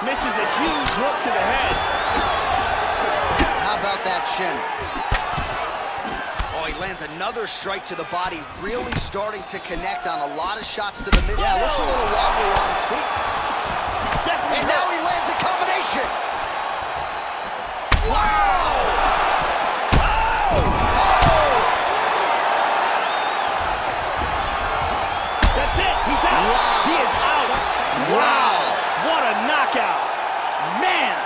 Misses a huge hook to the head. How about that shin? Oh, he lands another strike to the body, really starting to connect on a lot of shots to the mid. Yeah, looks a little wobbly on his feet. He's definitely And now he lands a combination. Wow! That's it. He's out. Wow. He is out. Wow. What a knockout. Man.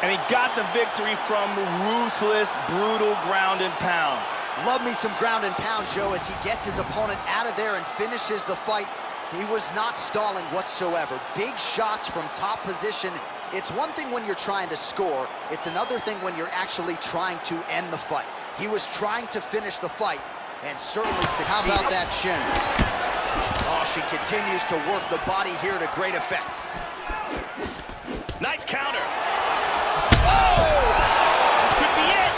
And he got the victory from ruthless, brutal ground and pound. Love me some ground and pound, Joe, as he gets his opponent out of there and finishes the fight. He was not stalling whatsoever. Big shots from top position. It's one thing when you're trying to score. It's another thing when you're actually trying to end the fight. He was trying to finish the fight and certainly succeeded. How about that shin? Oh, she continues to work the body here to great effect. Nice counter. Oh! This could be it.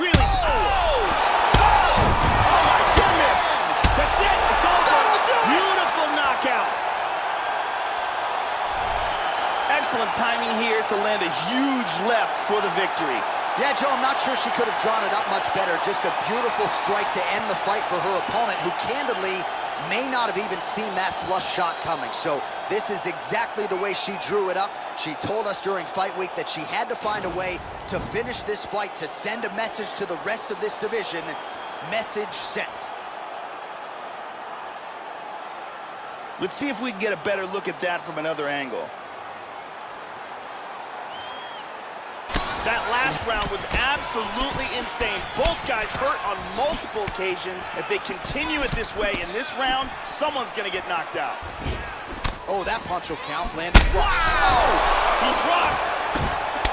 Really? Oh! Oh my goodness! That's it. It's over. That'll do it. Beautiful knockout. Excellent timing here to land a huge left for the victory. Yeah, Joe, I'm not sure she could have drawn it up much better. Just a beautiful strike to end the fight for her opponent, who candidly may not have even seen that flush shot coming. So this is exactly the way she drew it up. She told us during fight week that she had to find a way to finish this fight, to send a message to the rest of this division. Message sent. Let's see if we can get a better look at that from another angle. That last round was absolutely insane. Both guys hurt on multiple occasions. If they continue it this way in this round, someone's gonna get knocked out. Oh, that punch will count. Landed flush. Oh! He's rocked.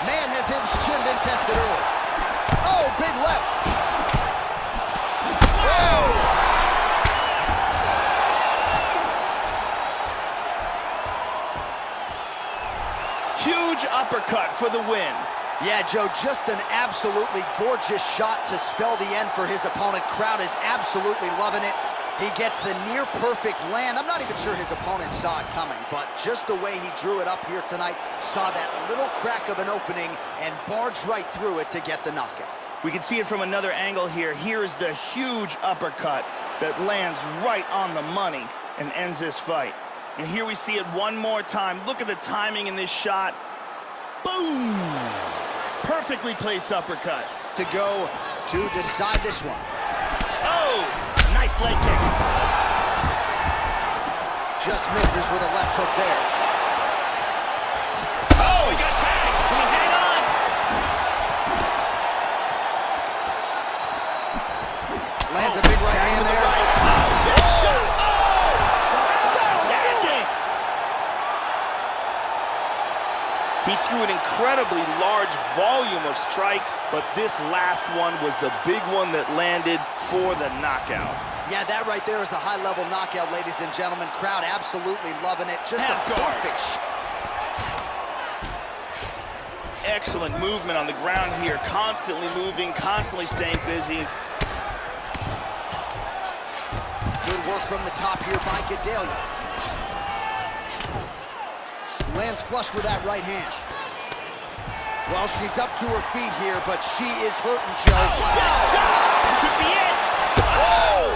Man has his chin been tested early. Oh, big left. Huge uppercut for the win. Yeah, Joe, just an absolutely gorgeous shot to spell the end for his opponent. Crowd is absolutely loving it. He gets the near-perfect land. I'm not even sure his opponent saw it coming, but just the way he drew it up here tonight, saw that little crack of an opening and barged right through it to get the knockout. We can see it from another angle here. Here is the huge uppercut that lands right on the money and ends this fight. And here we see it one more time. Look at the timing in this shot. Boom! Perfectly placed uppercut. To go to decide this one. Oh, nice leg kick. Just misses with a left hook there. Oh, he got tagged. Can he hang on? Lands a big right hand there. Right. Oh, big shot. Outstanding. He threw an incredibly large volume of strikes, but this last one was the big one that landed for the knockout. Yeah, that right there is a high-level knockout, ladies and gentlemen. Crowd absolutely loving it. Just Half a guard. perfect Excellent movement on the ground here. Constantly moving, constantly staying busy. Good work from the top here by Gadelha. Lands flush with that right hand. Well, she's up to her feet here, but she is hurting, Joe. Oh, big shot! This could be it! Oh!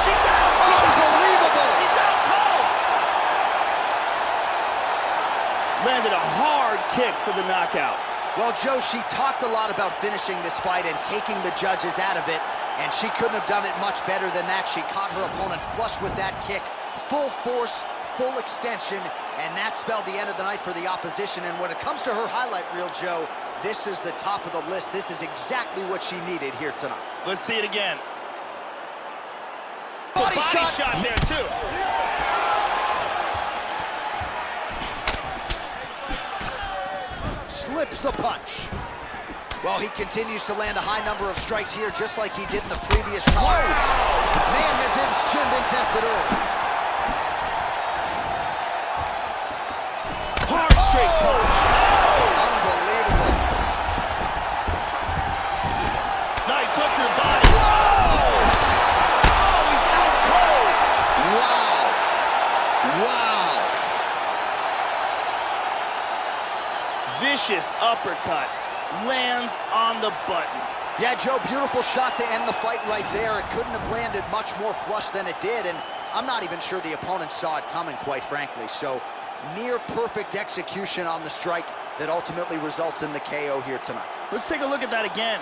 She's out! Unbelievable! She's out cold! Landed a hard kick for the knockout. Well, Joe, she talked a lot about finishing this fight and taking the judges out of it, and she couldn't have done it much better than that. She caught her opponent flush with that kick, full force, full extension, and that spelled the end of the night for the opposition. And when it comes to her highlight reel, Joe, this is the top of the list. This is exactly what she needed here tonight. Let's see it again. Body Shot there, too. Slips the punch. Well, he continues to land a high number of strikes here, just like he did in the previous round. Man has his chin been tested early. Hard straight punch. Unbelievable. Nice hook to the body. Oh, Oh, he uppercut lands on the button. Yeah, Joe, beautiful shot to end the fight right there. It couldn't have landed much more flush than it did, and I'm not even sure the opponent saw it coming, quite frankly. So, near perfect execution on the strike that ultimately results in the KO here tonight. Let's take a look at that again.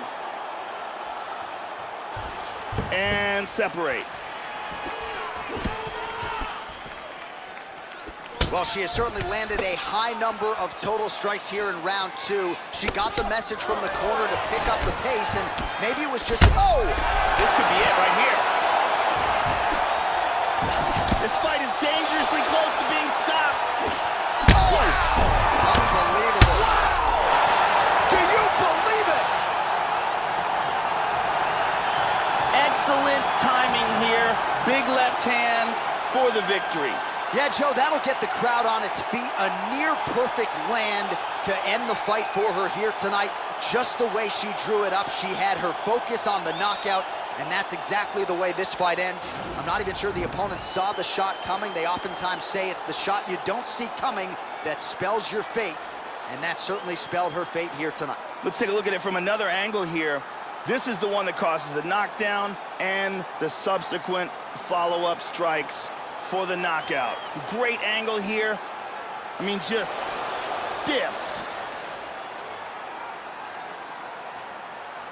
And separate. Well, she has certainly landed a high number of total strikes here in round 2. She got the message from the corner to pick up the pace, and maybe it was just, oh! This could be it right here. This fight is dangerously close to being stopped. Oh! Unbelievable. Wow! Do you believe it? Excellent timing here. Big left hand for the victory. Yeah, Joe, that'll get the crowd on its feet. A near-perfect land to end the fight for her here tonight. Just the way she drew it up, she had her focus on the knockout, and that's exactly the way this fight ends. I'm not even sure the opponent saw the shot coming. They oftentimes say it's the shot you don't see coming that spells your fate, and that certainly spelled her fate here tonight. Let's take a look at it from another angle here. This is the one that causes the knockdown and the subsequent follow-up strikes for the knockout. Great angle here. I mean, just stiff.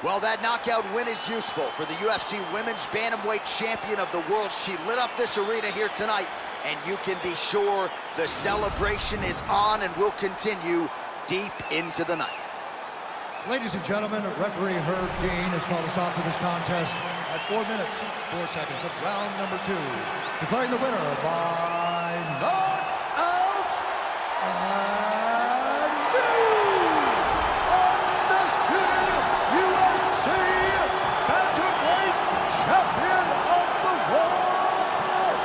Well, that knockout win is useful for the UFC Women's Bantamweight Champion of the World. She lit up this arena here tonight, and you can be sure the celebration is on and will continue deep into the night. Ladies and gentlemen, referee Herb Dean has called a stop to this contest at 4 minutes, 4 seconds of round number 2. Declaring the winner by knockout and new undisputed UFC Bantamweight Champion of the World,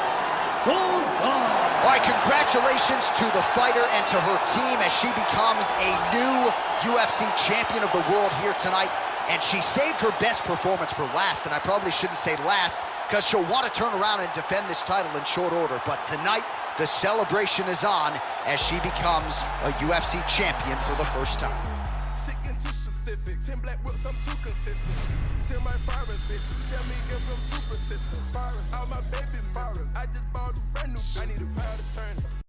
Bulldog. All right, congratulations to the fighter and to her team as she becomes a new UFC Champion of the World here tonight. And she saved her best performance for last, and I probably shouldn't say last, because she'll want to turn around and defend this title in short order. But tonight, the celebration is on as she becomes a UFC champion for the first time. Sick and too specific. 10 black whips, I'm too consistent. Tell my fire bitch, tell me if I'm too persistent. All my baby mirrors, I just bought a brand new. I need a power to turn it.